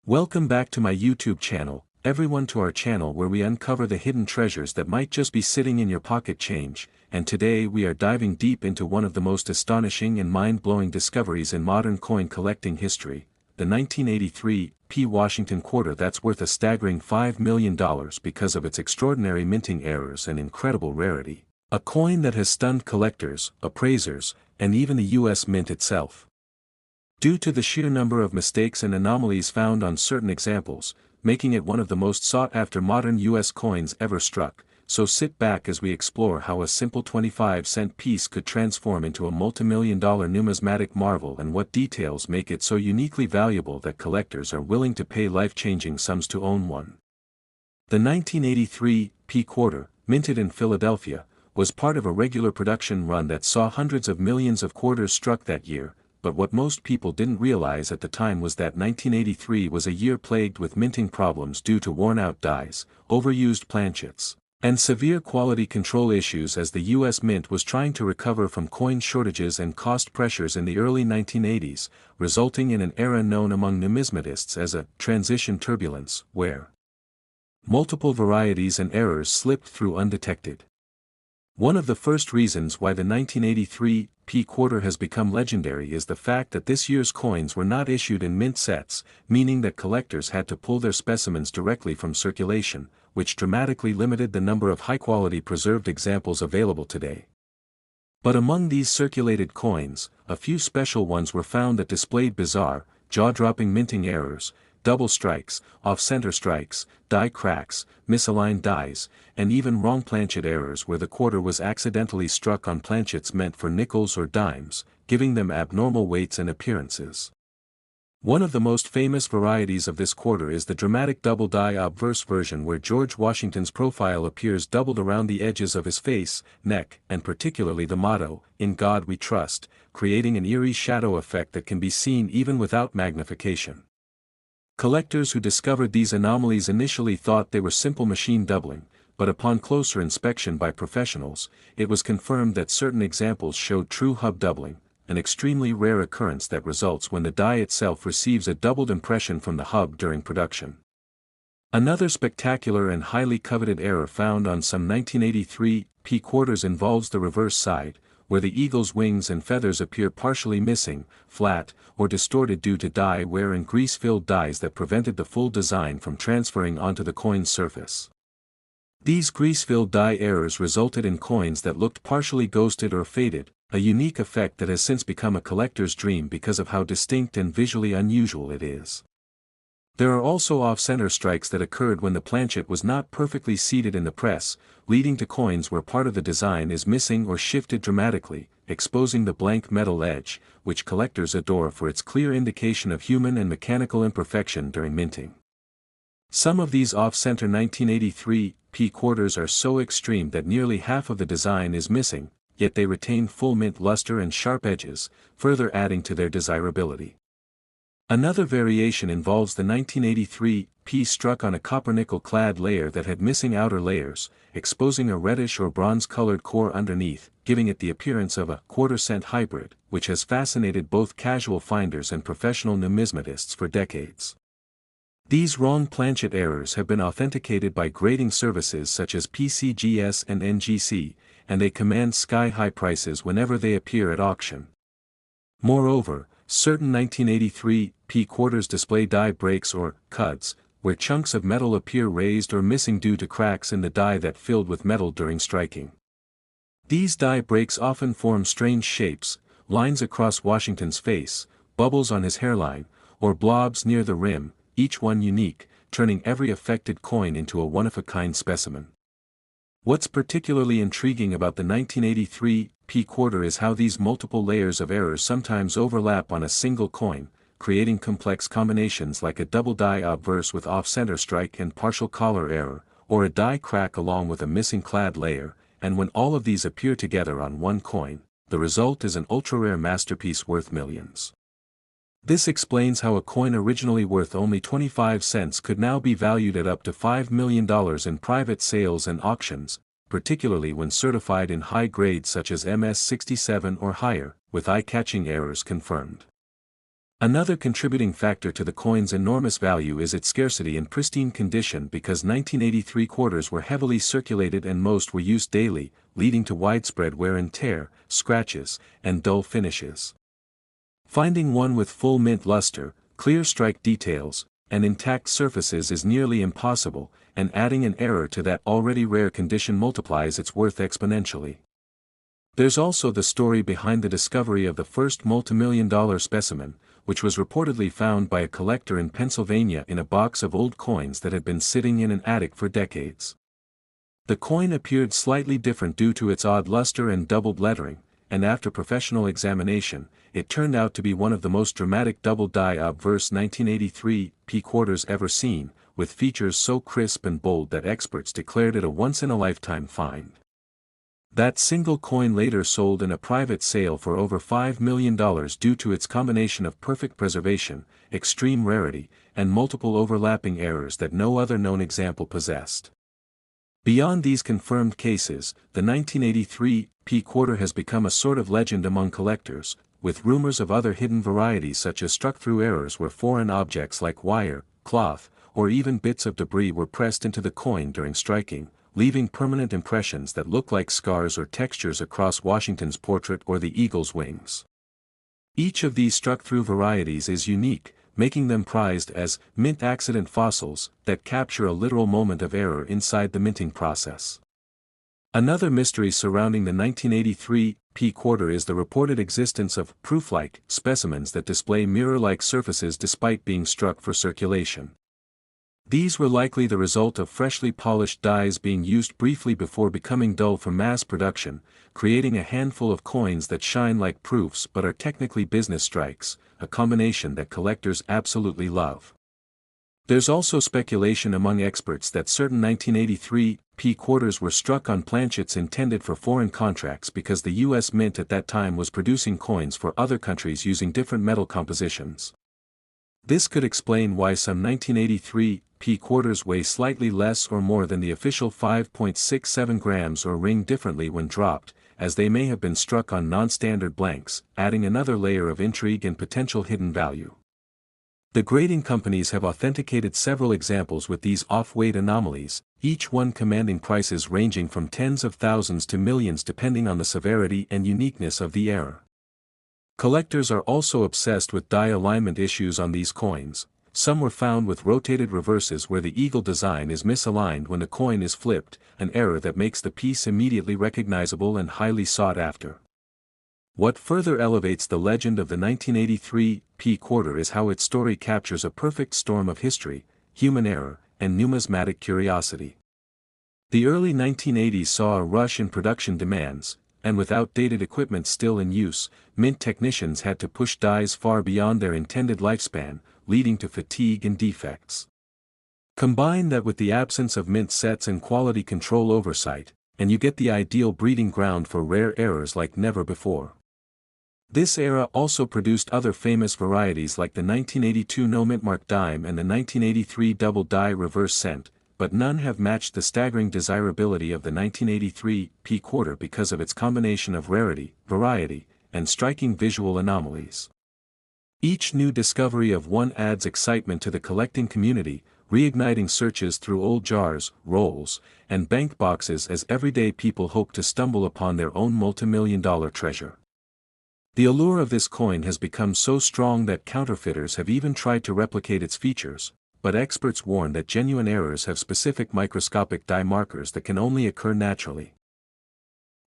Welcome back to my YouTube channel, everyone, to our channel where we uncover the hidden treasures that might just be sitting in your pocket change, and today we are diving deep into one of the most astonishing and mind-blowing discoveries in modern coin collecting history, the 1983 P. Washington quarter that's worth a staggering $5 million because of its extraordinary minting errors and incredible rarity. A coin that has stunned collectors, appraisers, and even the US Mint itself. Due to the sheer number of mistakes and anomalies found on certain examples, making it one of the most sought-after modern US coins ever struck, so sit back as we explore how a simple 25-cent piece could transform into a multi-million-dollar numismatic marvel and what details make it so uniquely valuable that collectors are willing to pay life-changing sums to own one. The 1983 P quarter, minted in Philadelphia, was part of a regular production run that saw hundreds of millions of quarters struck that year. But what most people didn't realize at the time was that 1983 was a year plagued with minting problems due to worn-out dies, overused planchets, and severe quality control issues as the US Mint was trying to recover from coin shortages and cost pressures in the early 1980s, resulting in an era known among numismatists as a transition turbulence, where multiple varieties and errors slipped through undetected. One of the first reasons why the 1983 P quarter has become legendary is the fact that this year's coins were not issued in mint sets, meaning that collectors had to pull their specimens directly from circulation, which dramatically limited the number of high-quality preserved examples available today. But among these circulated coins, a few special ones were found that displayed bizarre, jaw-dropping minting errors, double strikes, off-center strikes, die cracks, misaligned dies, and even wrong planchet errors where the quarter was accidentally struck on planchets meant for nickels or dimes, giving them abnormal weights and appearances. One of the most famous varieties of this quarter is the dramatic double die obverse version where George Washington's profile appears doubled around the edges of his face, neck, and particularly the motto, "In God We Trust," creating an eerie shadow effect that can be seen even without magnification. Collectors who discovered these anomalies initially thought they were simple machine doubling, but upon closer inspection by professionals, it was confirmed that certain examples showed true hub doubling, an extremely rare occurrence that results when the die itself receives a doubled impression from the hub during production. Another spectacular and highly coveted error found on some 1983 P quarters involves the reverse side, where the eagle's wings and feathers appear partially missing, flat, or distorted due to die wear and grease-filled dies that prevented the full design from transferring onto the coin's surface. These grease-filled die errors resulted in coins that looked partially ghosted or faded, a unique effect that has since become a collector's dream because of how distinct and visually unusual it is. There are also off-center strikes that occurred when the planchet was not perfectly seated in the press, leading to coins where part of the design is missing or shifted dramatically, exposing the blank metal edge, which collectors adore for its clear indication of human and mechanical imperfection during minting. Some of these off-center 1983 P quarters are so extreme that nearly half of the design is missing, yet they retain full mint luster and sharp edges, further adding to their desirability. Another variation involves the 1983 P struck on a copper-nickel clad layer that had missing outer layers, exposing a reddish or bronze-colored core underneath, giving it the appearance of a quarter-cent hybrid, which has fascinated both casual finders and professional numismatists for decades. These wrong planchet errors have been authenticated by grading services such as PCGS and NGC, and they command sky-high prices whenever they appear at auction. Moreover, certain 1983 P quarters display die breaks or cuds, where chunks of metal appear raised or missing due to cracks in the die that filled with metal during striking. These die breaks often form strange shapes, lines across Washington's face, bubbles on his hairline, or blobs near the rim, each one unique, turning every affected coin into a one-of-a-kind specimen. What's particularly intriguing about the 1983 P quarter is how these multiple layers of errors sometimes overlap on a single coin, creating complex combinations like a double die obverse with off-center strike and partial collar error, or a die crack along with a missing clad layer, and when all of these appear together on one coin, the result is an ultra-rare masterpiece worth millions. This explains how a coin originally worth only 25 cents could now be valued at up to $5 million in private sales and auctions, particularly when certified in high grades such as MS-67 or higher, with eye-catching errors confirmed. Another contributing factor to the coin's enormous value is its scarcity and pristine condition, because 1983 quarters were heavily circulated and most were used daily, leading to widespread wear and tear, scratches, and dull finishes. Finding one with full mint luster, clear strike details, and intact surfaces is nearly impossible, and adding an error to that already rare condition multiplies its worth exponentially. There's also the story behind the discovery of the first multimillion-dollar specimen, which was reportedly found by a collector in Pennsylvania in a box of old coins that had been sitting in an attic for decades. The coin appeared slightly different due to its odd luster and doubled lettering, and after professional examination, it turned out to be one of the most dramatic double die obverse 1983 P quarters ever seen, with features so crisp and bold that experts declared it a once-in-a-lifetime find. That single coin later sold in a private sale for over $5 million due to its combination of perfect preservation, extreme rarity, and multiple overlapping errors that no other known example possessed. Beyond these confirmed cases, the 1983 P quarter has become a sort of legend among collectors, with rumors of other hidden varieties such as struck-through errors where foreign objects like wire, cloth, or even bits of debris were pressed into the coin during striking, leaving permanent impressions that look like scars or textures across Washington's portrait or the eagle's wings. Each of these struck-through varieties is unique, making them prized as mint accident fossils that capture a literal moment of error inside the minting process. Another mystery surrounding the 1983 P quarter is the reported existence of proof-like specimens that display mirror-like surfaces despite being struck for circulation. These were likely the result of freshly polished dies being used briefly before becoming dull for mass production, creating a handful of coins that shine like proofs but are technically business strikes, a combination that collectors absolutely love. There's also speculation among experts that certain 1983 P quarters were struck on planchets intended for foreign contracts because the U.S. Mint at that time was producing coins for other countries using different metal compositions. This could explain why some 1983 P quarters weigh slightly less or more than the official 5.67 grams or ring differently when dropped, as they may have been struck on non-standard blanks, adding another layer of intrigue and potential hidden value. The grading companies have authenticated several examples with these off-weight anomalies, each one commanding prices ranging from tens of thousands to millions depending on the severity and uniqueness of the error. Collectors are also obsessed with die alignment issues on these coins. Some were found with rotated reverses where the eagle design is misaligned when the coin is flipped, an error that makes the piece immediately recognizable and highly sought after. What further elevates the legend of the 1983 P quarter is how its story captures a perfect storm of history, human error, and numismatic curiosity. The early 1980s saw a rush in production demands, and with outdated equipment still in use, mint technicians had to push dies far beyond their intended lifespan, leading to fatigue and defects. Combine that with the absence of mint sets and quality control oversight, and you get the ideal breeding ground for rare errors like never before. This era also produced other famous varieties like the 1982 no mint mark dime and the 1983 double die reverse cent, but none have matched the staggering desirability of the 1983 P quarter because of its combination of rarity, variety, and striking visual anomalies. Each new discovery of one adds excitement to the collecting community, reigniting searches through old jars, rolls, and bank boxes as everyday people hope to stumble upon their own multimillion-dollar treasure. The allure of this coin has become so strong that counterfeiters have even tried to replicate its features, but experts warn that genuine errors have specific microscopic die markers that can only occur naturally.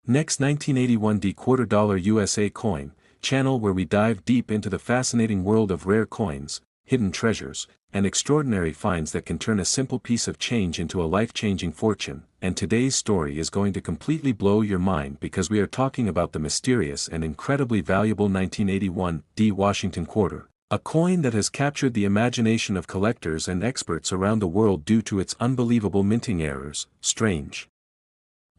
Next, 1981 D quarter dollar USA coin, channel where we dive deep into the fascinating world of rare coins, hidden treasures, and extraordinary finds that can turn a simple piece of change into a life-changing fortune. And today's story is going to completely blow your mind because we are talking about the mysterious and incredibly valuable 1981 D Washington quarter, a coin that has captured the imagination of collectors and experts around the world due to its unbelievable minting errors, strange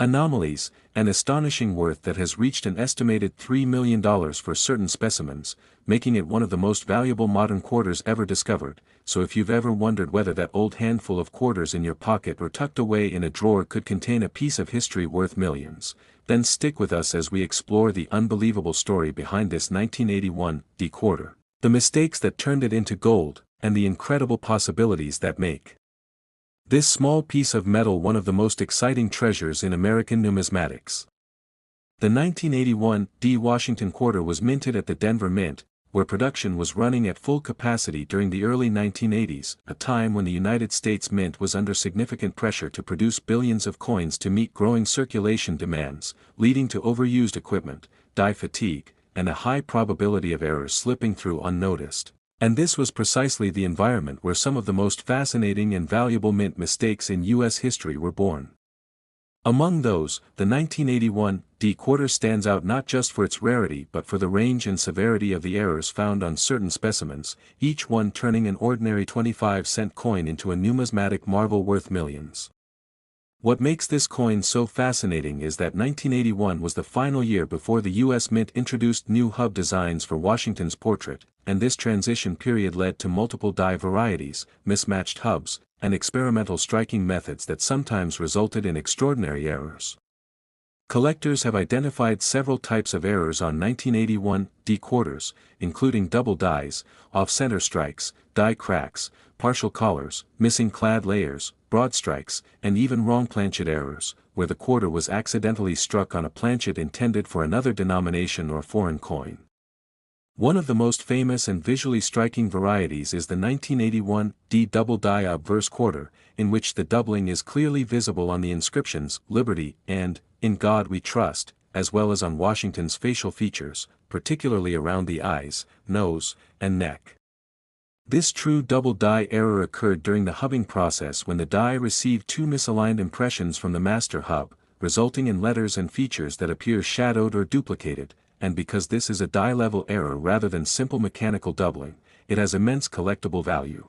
anomalies, and astonishing worth that has reached an estimated $3 million for certain specimens, making it one of the most valuable modern quarters ever discovered. So if you've ever wondered whether that old handful of quarters in your pocket or tucked away in a drawer could contain a piece of history worth millions, then stick with us as we explore the unbelievable story behind this 1981 D quarter. The mistakes that turned it into gold, and the incredible possibilities that make this small piece of metal one of the most exciting treasures in American numismatics. The 1981 D Washington quarter was minted at the Denver Mint, where production was running at full capacity during the early 1980s, a time when the United States Mint was under significant pressure to produce billions of coins to meet growing circulation demands, leading to overused equipment, die fatigue, and a high probability of errors slipping through unnoticed. And this was precisely the environment where some of the most fascinating and valuable mint mistakes in U.S. history were born. Among those, the 1981 D quarter stands out not just for its rarity but for the range and severity of the errors found on certain specimens, each one turning an ordinary 25-cent coin into a numismatic marvel worth millions. What makes this coin so fascinating is that 1981 was the final year before the U.S. Mint introduced new hub designs for Washington's portrait, and this transition period led to multiple die varieties, mismatched hubs, and experimental striking methods that sometimes resulted in extraordinary errors. Collectors have identified several types of errors on 1981 D quarters, including double dies, off-center strikes, die cracks, partial collars, missing clad layers, broad strikes, and even wrong planchet errors, where the quarter was accidentally struck on a planchet intended for another denomination or foreign coin. One of the most famous and visually striking varieties is the 1981 D double die obverse quarter, in which the doubling is clearly visible on the inscriptions "Liberty" and "In God We Trust," as well as on Washington's facial features, particularly around the eyes, nose, and neck. This true double die error occurred during the hubbing process when the die received two misaligned impressions from the master hub, resulting in letters and features that appear shadowed or duplicated, and because this is a die-level error rather than simple mechanical doubling, it has immense collectible value.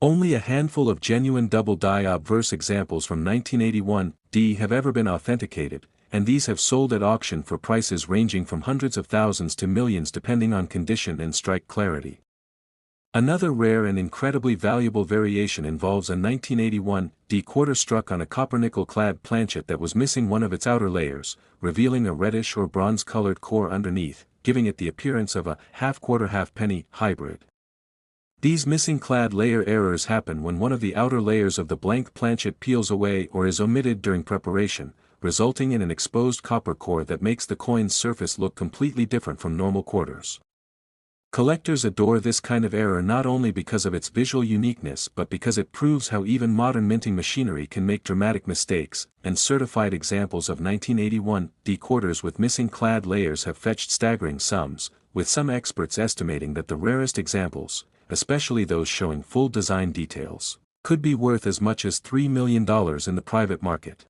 Only a handful of genuine double die obverse examples from 1981 D have ever been authenticated, and these have sold at auction for prices ranging from hundreds of thousands to millions depending on condition and strike clarity. Another rare and incredibly valuable variation involves a 1981 D quarter struck on a copper-nickel-clad planchet that was missing one of its outer layers, revealing a reddish or bronze-colored core underneath, giving it the appearance of a half-quarter half-penny hybrid. These missing clad layer errors happen when one of the outer layers of the blank planchet peels away or is omitted during preparation, resulting in an exposed copper core that makes the coin's surface look completely different from normal quarters. Collectors adore this kind of error not only because of its visual uniqueness but because it proves how even modern minting machinery can make dramatic mistakes, and certified examples of 1981 D quarters with missing clad layers have fetched staggering sums, with some experts estimating that the rarest examples, especially those showing full design details, could be worth as much as $3 million in the private market.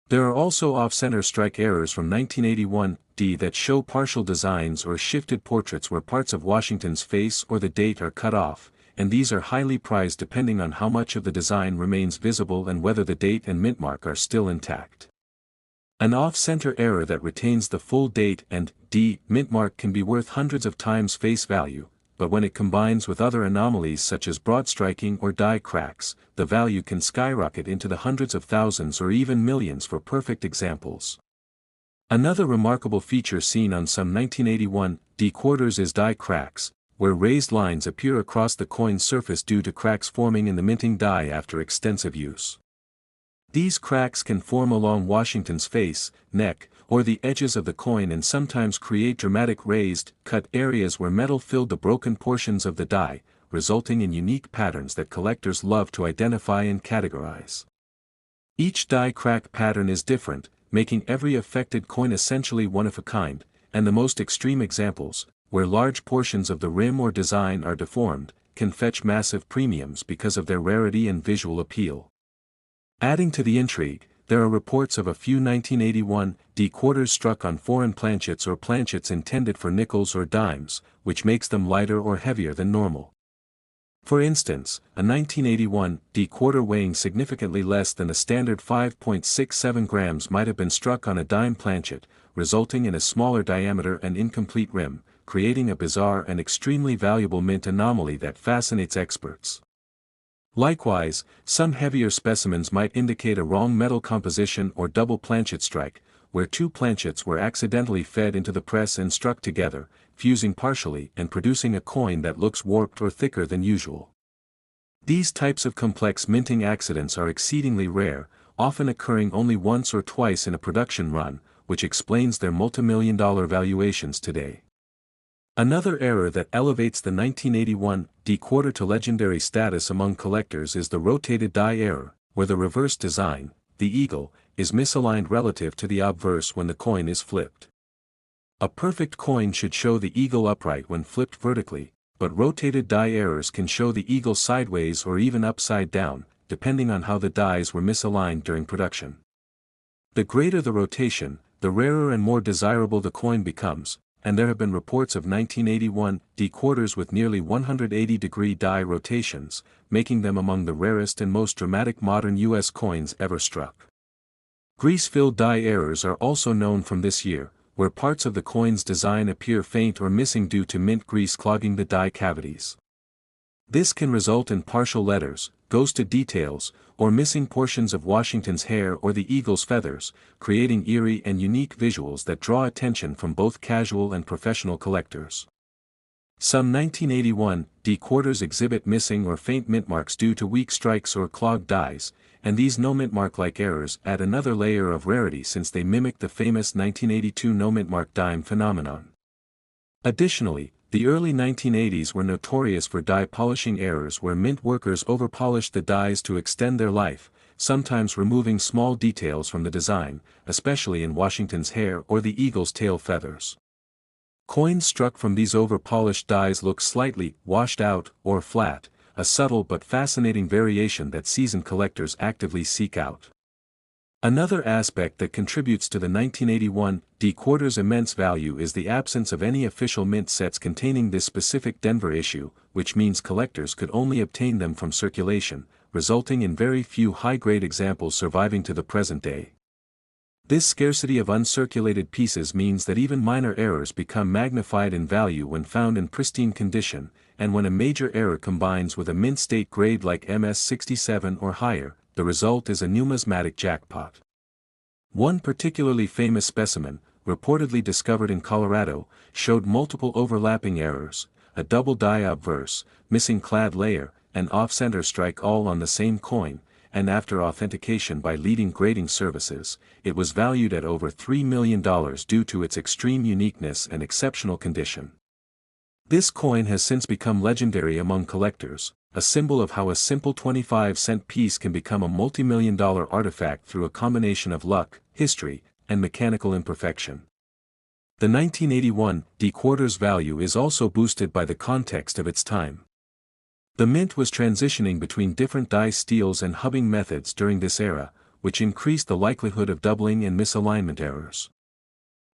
There are also off-center strike errors from 1981 D that show partial designs or shifted portraits where parts of Washington's face or the date are cut off, and these are highly prized depending on how much of the design remains visible and whether the date and mint mark are still intact. An off-center error that retains the full date and D mint mark can be worth hundreds of times face value, but when it combines with other anomalies such as broad striking or die cracks, the value can skyrocket into the hundreds of thousands or even millions for perfect examples. Another remarkable feature seen on some 1981 D quarters is die cracks, where raised lines appear across the coin's surface due to cracks forming in the minting die after extensive use. These cracks can form along Washington's face, neck, or the edges of the coin and sometimes create dramatic raised, cut areas where metal filled the broken portions of the die, resulting in unique patterns that collectors love to identify and categorize. Each die crack pattern is different, making every affected coin essentially one of a kind, and the most extreme examples, where large portions of the rim or design are deformed, can fetch massive premiums because of their rarity and visual appeal. Adding to the intrigue, there are reports of a few 1981 D quarters struck on foreign planchets or planchets intended for nickels or dimes, which makes them lighter or heavier than normal. For instance, a 1981 D quarter weighing significantly less than the standard 5.67 grams might have been struck on a dime planchet, resulting in a smaller diameter and incomplete rim, creating a bizarre and extremely valuable mint anomaly that fascinates experts. Likewise, some heavier specimens might indicate a wrong metal composition or double planchet strike, where two planchets were accidentally fed into the press and struck together, fusing partially and producing a coin that looks warped or thicker than usual. These types of complex minting accidents are exceedingly rare, often occurring only once or twice in a production run, which explains their multimillion-dollar valuations today. Another error that elevates the 1981 D quarter to legendary status among collectors is the rotated die error, where the reverse design, the eagle, is misaligned relative to the obverse when the coin is flipped. A perfect coin should show the eagle upright when flipped vertically, but rotated die errors can show the eagle sideways or even upside down, depending on how the dies were misaligned during production. The greater the rotation, the rarer and more desirable the coin becomes, and there have been reports of 1981 D quarters with nearly 180-degree die rotations, making them among the rarest and most dramatic modern U.S. coins ever struck. Grease-filled die errors are also known from this year, where parts of the coin's design appear faint or missing due to mint grease clogging the die cavities. This can result in partial letters, ghosted details, or missing portions of Washington's hair or the eagle's feathers, creating eerie and unique visuals that draw attention from both casual and professional collectors. Some 1981 D quarters exhibit missing or faint mint marks due to weak strikes or clogged dies, and these no mint mark-like errors add another layer of rarity since they mimic the famous 1982 no mint mark dime phenomenon. Additionally, the early 1980s were notorious for die polishing errors where mint workers overpolished the dies to extend their life, sometimes removing small details from the design, especially in Washington's hair or the eagle's tail feathers. Coins struck from these over-polished dies look slightly washed out or flat, a subtle but fascinating variation that seasoned collectors actively seek out. Another aspect that contributes to the 1981 D quarter's immense value is the absence of any official mint sets containing this specific Denver issue, which means collectors could only obtain them from circulation, resulting in very few high-grade examples surviving to the present day. This scarcity of uncirculated pieces means that even minor errors become magnified in value when found in pristine condition, and when a major error combines with a mint state grade like MS-67 or higher, the result is a numismatic jackpot. One particularly famous specimen, reportedly discovered in Colorado, showed multiple overlapping errors, a double die obverse, missing clad layer, and off-center strike all on the same coin, and after authentication by leading grading services, it was valued at over $3 million due to its extreme uniqueness and exceptional condition. This coin has since become legendary among collectors, a symbol of how a simple 25-cent piece can become a multi-million-dollar artifact through a combination of luck, history, and mechanical imperfection. The 1981 D quarter's value is also boosted by the context of its time. The mint was transitioning between different die steels and hubbing methods during this era, which increased the likelihood of doubling and misalignment errors.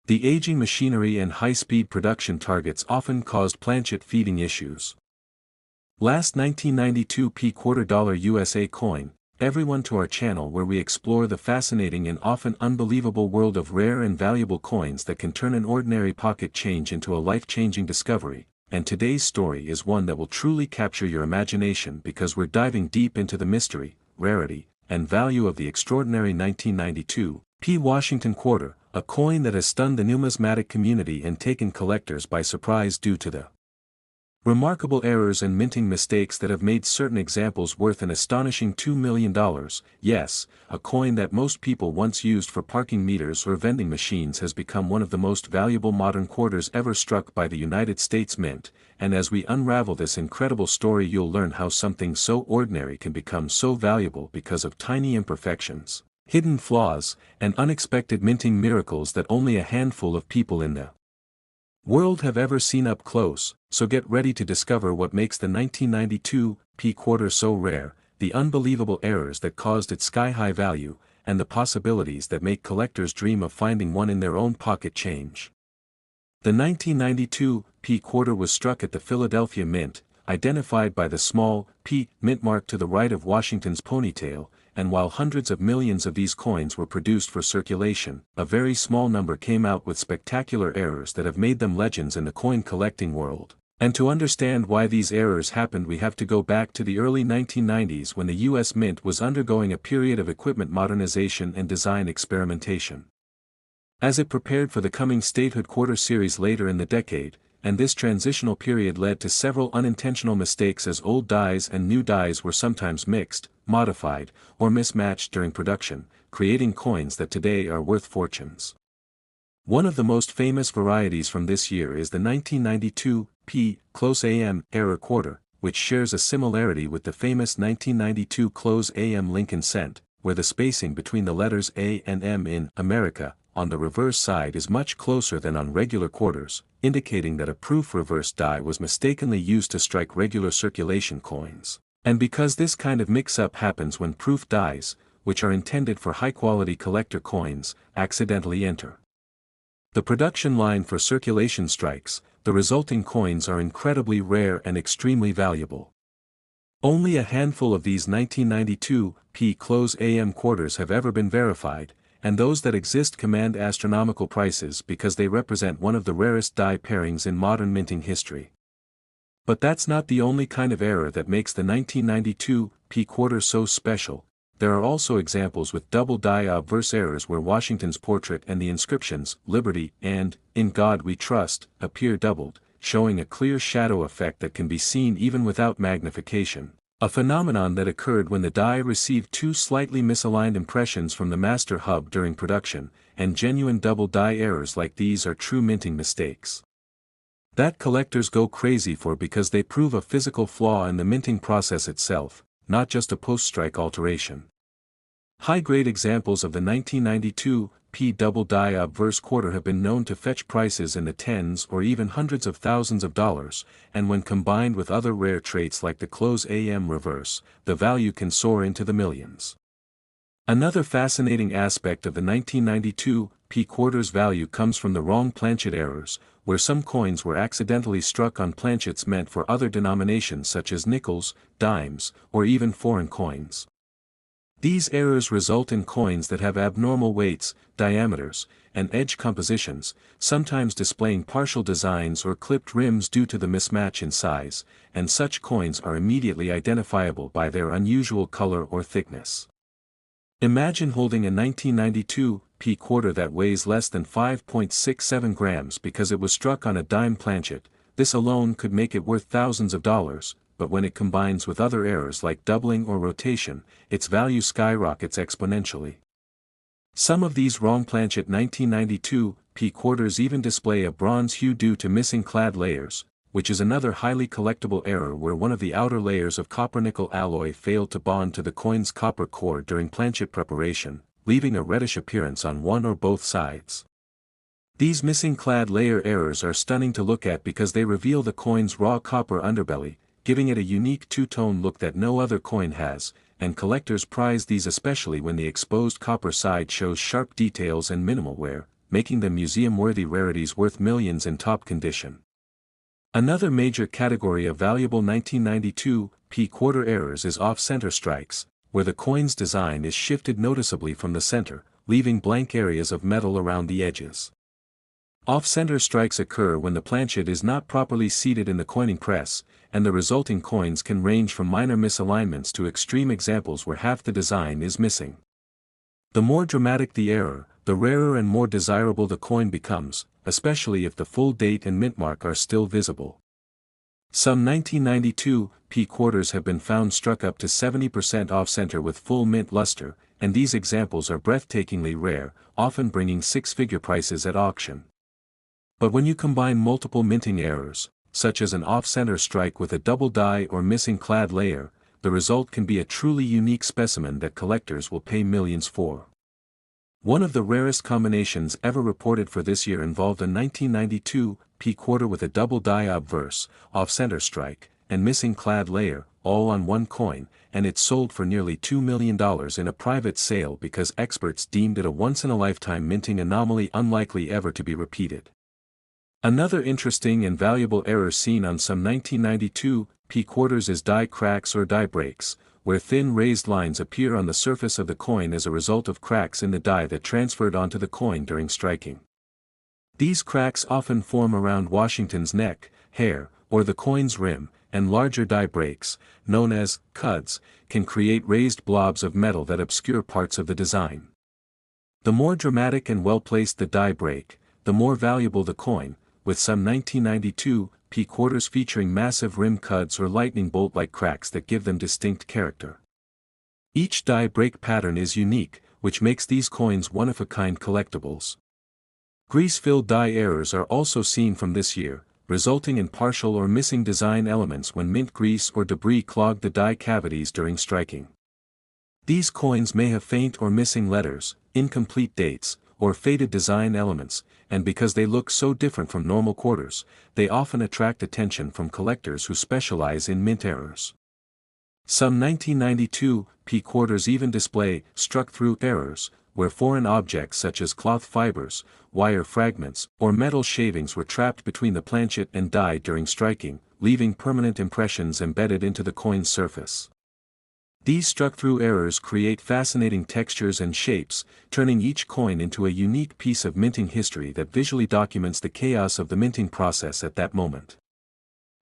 The aging machinery and high-speed production targets often caused planchet feeding issues. Last 1992 P quarter dollar USA coin, everyone to our channel where we explore the fascinating and often unbelievable world of rare and valuable coins that can turn an ordinary pocket change into a life-changing discovery, and today's story is one that will truly capture your imagination because we're diving deep into the mystery, rarity, and value of the extraordinary 1992 P Washington quarter, a coin that has stunned the numismatic community and taken collectors by surprise due to the remarkable errors and minting mistakes that have made certain examples worth an astonishing $2 million. Yes, a coin that most people once used for parking meters or vending machines has become one of the most valuable modern quarters ever struck by the United States Mint, and as we unravel this incredible story you'll learn how something so ordinary can become so valuable because of tiny imperfections, hidden flaws, and unexpected minting miracles that only a handful of people in the world have ever seen up close. So get ready to discover what makes the 1992 P quarter so rare, the unbelievable errors that caused its sky-high value, and the possibilities that make collectors dream of finding one in their own pocket change. The 1992 P quarter was struck at the Philadelphia Mint, identified by the small P mint mark to the right of Washington's ponytail, and while hundreds of millions of these coins were produced for circulation, a very small number came out with spectacular errors that have made them legends in the coin collecting world. And to understand why these errors happened we have to go back to the early 1990s when the U.S. Mint was undergoing a period of equipment modernization and design experimentation. As it prepared for the coming statehood quarter series later in the decade, and this transitional period led to several unintentional mistakes as old dies and new dies were sometimes mixed, modified, or mismatched during production, creating coins that today are worth fortunes. One of the most famous varieties from this year is the 1992 P close AM error quarter, which shares a similarity with the famous 1992 close AM Lincoln cent, where the spacing between the letters A and M in America on the reverse side is much closer than on regular quarters, indicating that a proof reverse die was mistakenly used to strike regular circulation coins. And because this kind of mix-up happens when proof dies, which are intended for high-quality collector coins, accidentally enter the production line for circulation strikes, the resulting coins are incredibly rare and extremely valuable. Only a handful of these 1992 P close AM quarters have ever been verified, and those that exist command astronomical prices because they represent one of the rarest die pairings in modern minting history. But that's not the only kind of error that makes the 1992 P quarter so special. There are also examples with double die obverse errors where Washington's portrait and the inscriptions, Liberty and, In God We Trust, appear doubled, showing a clear shadow effect that can be seen even without magnification, a phenomenon that occurred when the die received two slightly misaligned impressions from the master hub during production, and genuine double die errors like these are true minting mistakes that collectors go crazy for because they prove a physical flaw in the minting process itself, not just a post-strike alteration. High-grade examples of the 1992 P double die obverse quarter have been known to fetch prices in the tens or even hundreds of thousands of dollars, and when combined with other rare traits like the close AM reverse, the value can soar into the millions. Another fascinating aspect of the 1992 P quarter's value comes from the wrong planchet errors, where some coins were accidentally struck on planchets meant for other denominations such as nickels, dimes, or even foreign coins. These errors result in coins that have abnormal weights, diameters, and edge compositions, sometimes displaying partial designs or clipped rims due to the mismatch in size, and such coins are immediately identifiable by their unusual color or thickness. Imagine holding a 1992 P quarter that weighs less than 5.67 grams because it was struck on a dime planchet. This alone could make it worth thousands of dollars, but when it combines with other errors like doubling or rotation, its value skyrockets exponentially. Some of these wrong planchet 1992 P quarters even display a bronze hue due to missing clad layers, which is another highly collectible error where one of the outer layers of copper-nickel alloy failed to bond to the coin's copper core during planchet preparation, leaving a reddish appearance on one or both sides. These missing clad layer errors are stunning to look at because they reveal the coin's raw copper underbelly, giving it a unique two-tone look that no other coin has, and collectors prize these especially when the exposed copper side shows sharp details and minimal wear, making them museum-worthy rarities worth millions in top condition. Another major category of valuable 1992 P quarter errors is off-center strikes, where the coin's design is shifted noticeably from the center, leaving blank areas of metal around the edges. Off-center strikes occur when the planchet is not properly seated in the coining press, and the resulting coins can range from minor misalignments to extreme examples where half the design is missing. The more dramatic the error, the rarer and more desirable the coin becomes, especially if the full date and mint mark are still visible. Some 1992 P quarters have been found struck up to 70% off-center with full mint luster, and these examples are breathtakingly rare, often bringing six-figure prices at auction. But when you combine multiple minting errors, such as an off-center strike with a double die or missing clad layer, the result can be a truly unique specimen that collectors will pay millions for. One of the rarest combinations ever reported for this year involved a 1992 P quarter with a double die obverse, off-center strike, and missing clad layer, all on one coin, and it sold for nearly $2 million in a private sale because experts deemed it a once-in-a-lifetime minting anomaly unlikely ever to be repeated. Another interesting and valuable error seen on some 1992 P quarters is die cracks or die breaks, where thin raised lines appear on the surface of the coin as a result of cracks in the die that transferred onto the coin during striking. These cracks often form around Washington's neck, hair, or the coin's rim, and larger die breaks, known as cuds, can create raised blobs of metal that obscure parts of the design. The more dramatic and well-placed the die break, the more valuable the coin, with some 1992 P quarters featuring massive rim cuts or lightning bolt-like cracks that give them distinct character. Each die break pattern is unique, which makes these coins one-of-a-kind collectibles. Grease-filled die errors are also seen from this year, resulting in partial or missing design elements when mint grease or debris clogged the die cavities during striking. These coins may have faint or missing letters, incomplete dates, or faded design elements, and because they look so different from normal quarters, they often attract attention from collectors who specialize in mint errors. Some 1992 P quarters even display struck-through errors, where foreign objects such as cloth fibers, wire fragments, or metal shavings were trapped between the planchet and die during striking, leaving permanent impressions embedded into the coin's surface. These struck-through errors create fascinating textures and shapes, turning each coin into a unique piece of minting history that visually documents the chaos of the minting process at that moment.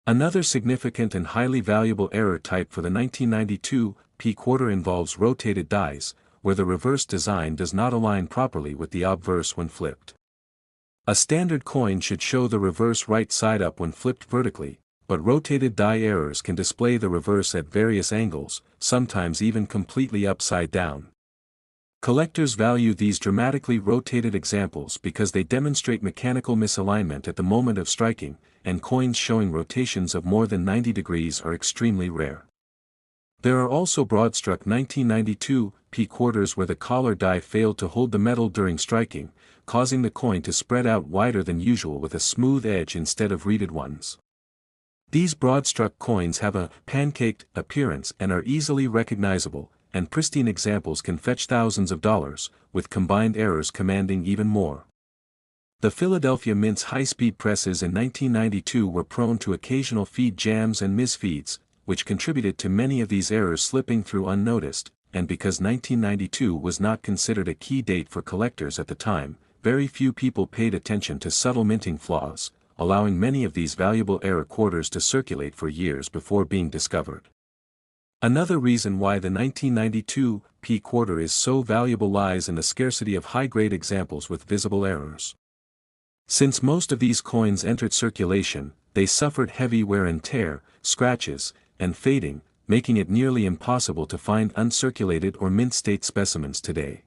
Another significant and highly valuable error type for the 1992 P quarter involves rotated dies, where the reverse design does not align properly with the obverse when flipped. A standard coin should show the reverse right side up when flipped vertically, but rotated die errors can display the reverse at various angles, sometimes even completely upside down. Collectors value these dramatically rotated examples because they demonstrate mechanical misalignment at the moment of striking, and coins showing rotations of more than 90 degrees are extremely rare. There are also broad-struck 1992 P quarters where the collar die failed to hold the metal during striking, causing the coin to spread out wider than usual with a smooth edge instead of reeded ones. These broad-struck coins have a pancaked appearance and are easily recognizable, and pristine examples can fetch thousands of dollars, with combined errors commanding even more. The Philadelphia Mint's high-speed presses in 1992 were prone to occasional feed jams and misfeeds, which contributed to many of these errors slipping through unnoticed, and because 1992 was not considered a key date for collectors at the time, very few people paid attention to subtle minting flaws, allowing many of these valuable error quarters to circulate for years before being discovered. Another reason why the 1992 P quarter is so valuable lies in the scarcity of high-grade examples with visible errors. Since most of these coins entered circulation, they suffered heavy wear and tear, scratches, and fading, making it nearly impossible to find uncirculated or mint-state specimens today.